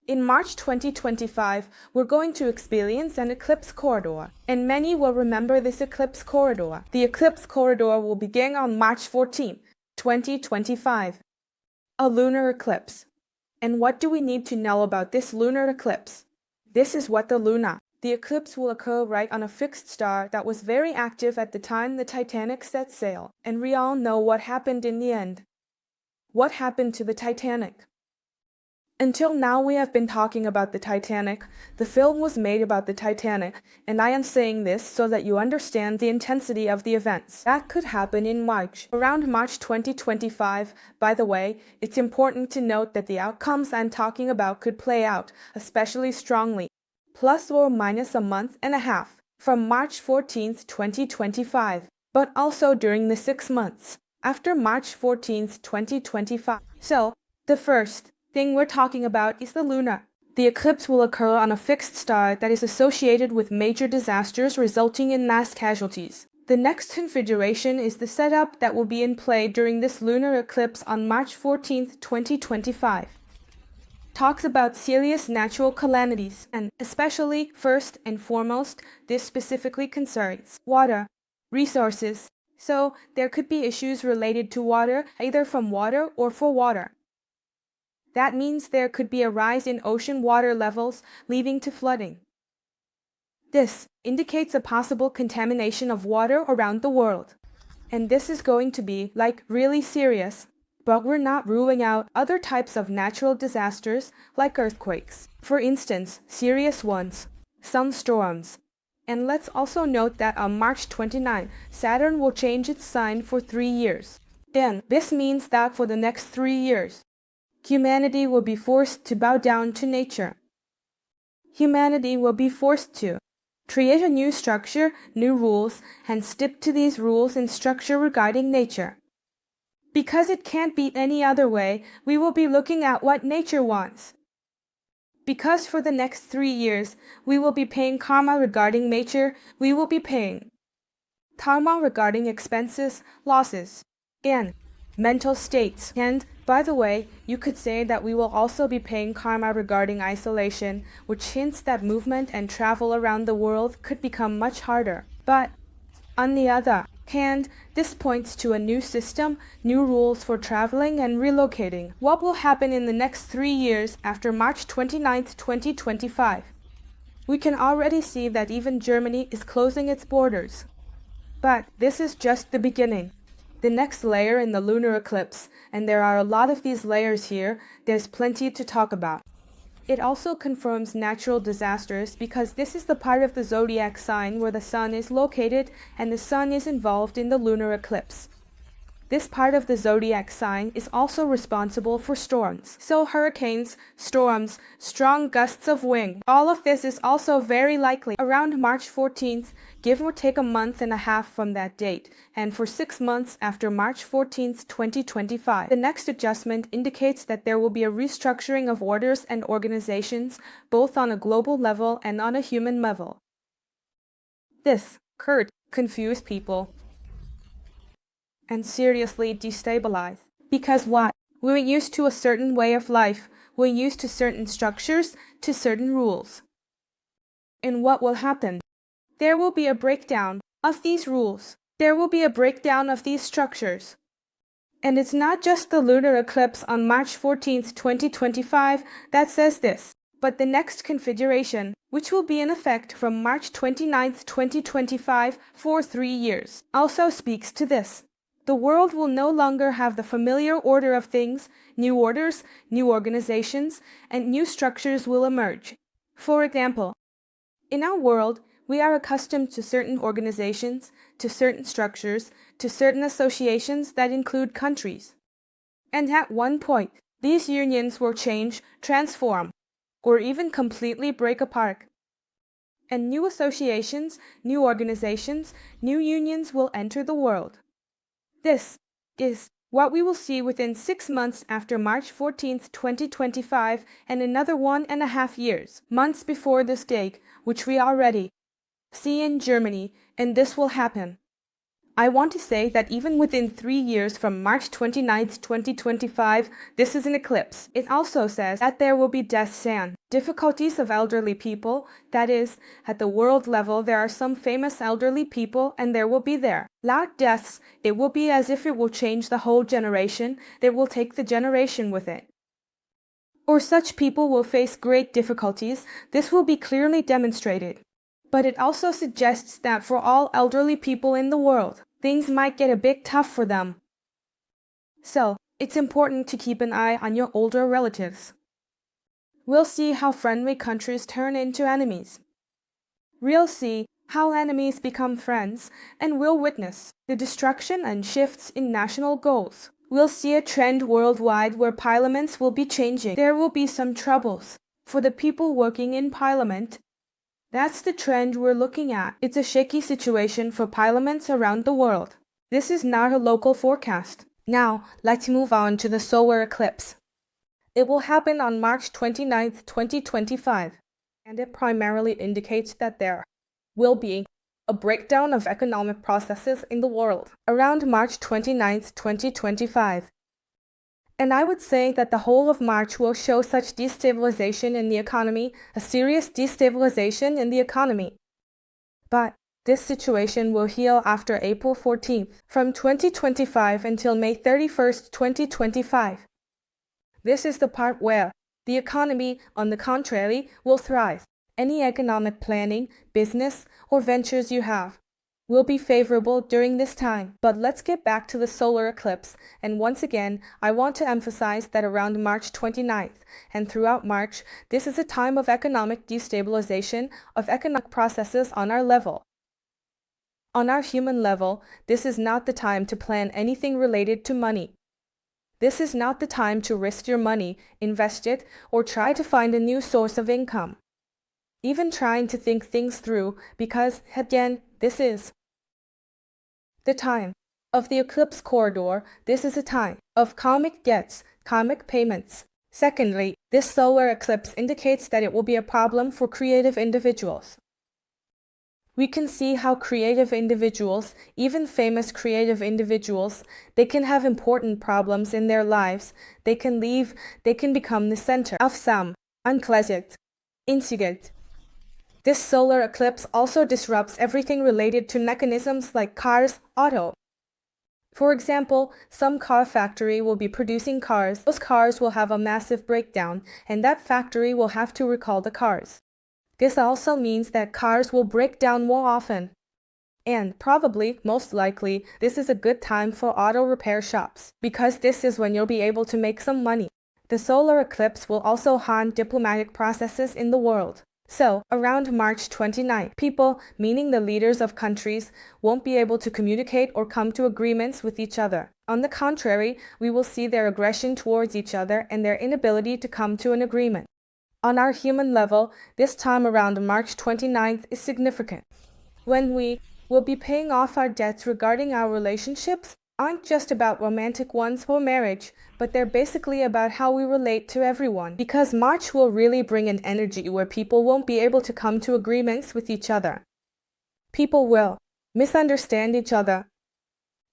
In March 2025, we're going to experience an eclipse corridor, and many will remember this eclipse corridor. The eclipse corridor will begin on March 14, 2025. A lunar eclipse. And what do we need to know about this lunar eclipse? This is what the eclipse will occur right on a fixed star that was very active at the time the Titanic set sail, and we all know what happened in the end. What happened to the Titanic? Until now we have been talking about the Titanic. The film was made about the Titanic, and I am saying this so that you understand the intensity of the events that could happen in March. Around March 2025, by the way, it's important to note that the outcomes I'm talking about could play out, especially strongly, plus or minus a month and a half, from March 14th, 2025, but also during the 6 months after March 14th, 2025. So, the first thing we're talking about is the lunar. The eclipse will occur on a fixed star that is associated with major disasters resulting in mass casualties. The next configuration is the setup that will be in play during this lunar eclipse on March 14th, 2025. Talks about serious natural calamities, and especially, first and foremost, this specifically concerns water, resources. So, there could be issues related to water, either from water or for water. That means there could be a rise in ocean water levels, leading to flooding. This indicates a possible contamination of water around the world. And this is going to be, really serious. But we're not ruling out other types of natural disasters, like earthquakes. For instance, serious ones, some storms. And let's also note that on March 29, Saturn will change its sign for 3 years. Then, this means that for the next 3 years, humanity will be forced to bow down to nature. Humanity will be forced to create a new structure, new rules, and stick to these rules and structure regarding nature. Because it can't be any other way, we will be looking at what nature wants. Because for the next 3 years, we will be paying karma regarding nature, we will be paying karma regarding expenses, losses, and mental states. And, by the way, you could say that we will also be paying karma regarding isolation, which hints that movement and travel around the world could become much harder. But, on the other hand, this points to a new system, new rules for traveling and relocating. What will happen in the next 3 years after March 29, 2025? We can already see that even Germany is closing its borders. But this is just the beginning. The next layer in the lunar eclipse, and there are a lot of these layers here, there's plenty to talk about. It also confirms natural disasters because this is the part of the zodiac sign where the sun is located and the sun is involved in the lunar eclipse. This part of the zodiac sign is also responsible for storms. So hurricanes, storms, strong gusts of wind, all of this is also very likely around March 14th, give or take a month and a half from that date, and for 6 months after March 14th, 2025. The next adjustment indicates that there will be a restructuring of orders and organizations, both on a global level and on a human level. This could confuse people and seriously destabilize. Because what? We're used to a certain way of life, we're used to certain structures, to certain rules. And what will happen? There will be a breakdown of these rules. There will be a breakdown of these structures. And it's not just the lunar eclipse on March 14th, 2025 that says this, but the next configuration, which will be in effect from March 29th, 2025 for 3 years, also speaks to this. The world will no longer have the familiar order of things, new orders, new organizations, and new structures will emerge. For example, in our world, we are accustomed to certain organizations, to certain structures, to certain associations that include countries. And at one point, these unions will change, transform, or even completely break apart. And new associations, new organizations, new unions will enter the world. This is what we will see within 6 months after March 14th, 2025, and another 1.5 years, months before this date, which we already see in Germany, and this will happen. I want to say that even within 3 years from March 29th, 2025, this is an eclipse. It also says that there will be deaths and difficulties of elderly people. That is, at the world level, there are some famous elderly people and there will be loud deaths. It will be as if it will change the whole generation. It will take the generation with it. Or such people will face great difficulties. This will be clearly demonstrated. But it also suggests that for all elderly people in the world, things might get a bit tough for them. So, it's important to keep an eye on your older relatives. We'll see how friendly countries turn into enemies. We'll see how enemies become friends, and we'll witness the destruction and shifts in national goals. We'll see a trend worldwide where parliaments will be changing. There will be some troubles for the people working in parliament. That's the trend we're looking at. It's a shaky situation for parliaments around the world. This is not a local forecast. Now, let's move on to the solar eclipse. It will happen on March 29th, 2025, and it primarily indicates that there will be a breakdown of economic processes in the world around March 29th, 2025. And I would say that the whole of March will show such destabilization in the economy, a serious destabilization in the economy. But this situation will heal after April 14th, from 2025 until May 31st, 2025. This is the part where the economy, on the contrary, will thrive. Any economic planning, business, or ventures you have will be favorable during this time. But let's get back to the solar eclipse, and once again, I want to emphasize that around March 29th and throughout March, this is a time of economic destabilization of economic processes on our level. On our human level, this is not the time to plan anything related to money. This is not the time to risk your money, invest it, or try to find a new source of income. Even trying to think things through, because, again, this is the time of the eclipse corridor. This is a time of karmic debts, karmic payments. Secondly, this solar eclipse indicates that it will be a problem for creative individuals. We can see how creative individuals, even famous creative individuals, they can have important problems in their lives. They can become the center of some unpleasant incident. This solar eclipse also disrupts everything related to mechanisms like cars, auto. For example, some car factory will be producing cars. Those cars will have a massive breakdown, and that factory will have to recall the cars. This also means that cars will break down more often. And probably, most likely, this is a good time for auto repair shops, because this is when you'll be able to make some money. The solar eclipse will also harm diplomatic processes in the world. So, around March 29th, people, meaning the leaders of countries, won't be able to communicate or come to agreements with each other. On the contrary, we will see their aggression towards each other and their inability to come to an agreement. On our human level, this time around March 29th is significant, when we will be paying off our debts regarding our relationships. Aren't just about romantic ones or marriage, but they're basically about how we relate to everyone. Because March will really bring an energy where people won't be able to come to agreements with each other. People will misunderstand each other.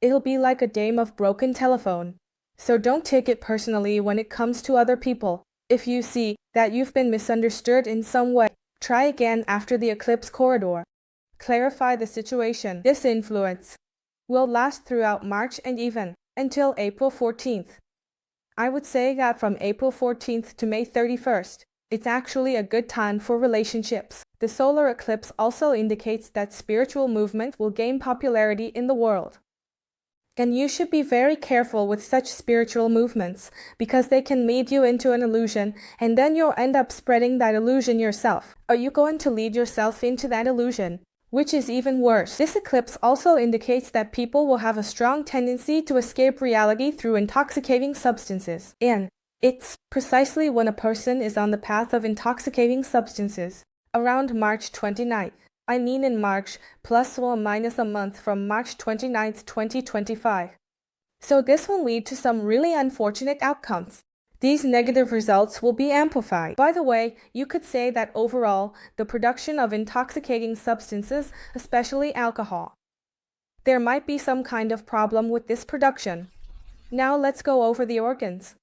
It'll be like a game of broken telephone. So don't take it personally when it comes to other people. If you see that you've been misunderstood in some way, try again after the eclipse corridor. Clarify the situation. This influence will last throughout March and even until April 14th. I would say that from April 14th to May 31st, it's actually a good time for relationships. The solar eclipse also indicates that spiritual movement will gain popularity in the world. And you should be very careful with such spiritual movements, because they can lead you into an illusion, and then you'll end up spreading that illusion yourself. Are you going to lead yourself into that illusion? Which is even worse. This eclipse also indicates that people will have a strong tendency to escape reality through intoxicating substances. And it's precisely when a person is on the path of intoxicating substances, around March 29th. I mean in March, plus or minus a month from March 29th, 2025. So this will lead to some really unfortunate outcomes. These negative results will be amplified. By the way, you could say that overall, the production of intoxicating substances, especially alcohol, There might be some kind of problem with this production. Now let's go over the organs.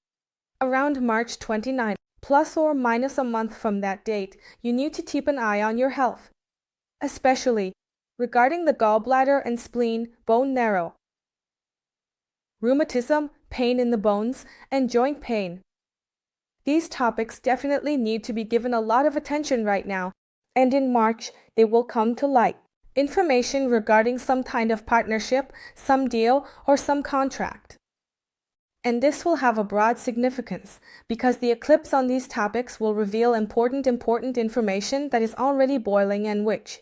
Around March 29, plus or minus a month from that date, you need to keep an eye on your health, especially regarding the gallbladder and spleen, bone marrow, rheumatism, pain in the bones, and joint pain. These topics definitely need to be given a lot of attention right now, and in March they will come to light. Information regarding some kind of partnership, some deal, or some contract. And this will have a broad significance, because the eclipse on these topics will reveal important information that is already boiling and which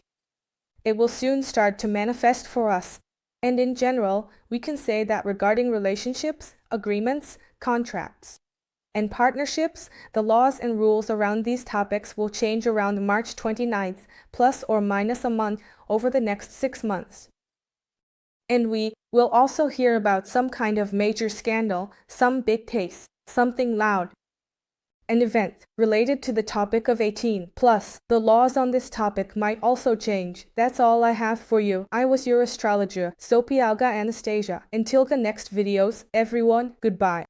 it will soon start to manifest for us. And in general, we can say that regarding relationships, agreements, contracts, and partnerships, the laws and rules around these topics will change around March 29th, plus or minus a month over the next 6 months. And we will also hear about some kind of major scandal, some big case, something loud, an event related to the topic of 18. Plus, the laws on this topic might also change. That's all I have for you. I was your astrologer, Sopialga Anastasia. Until the next videos, everyone, goodbye.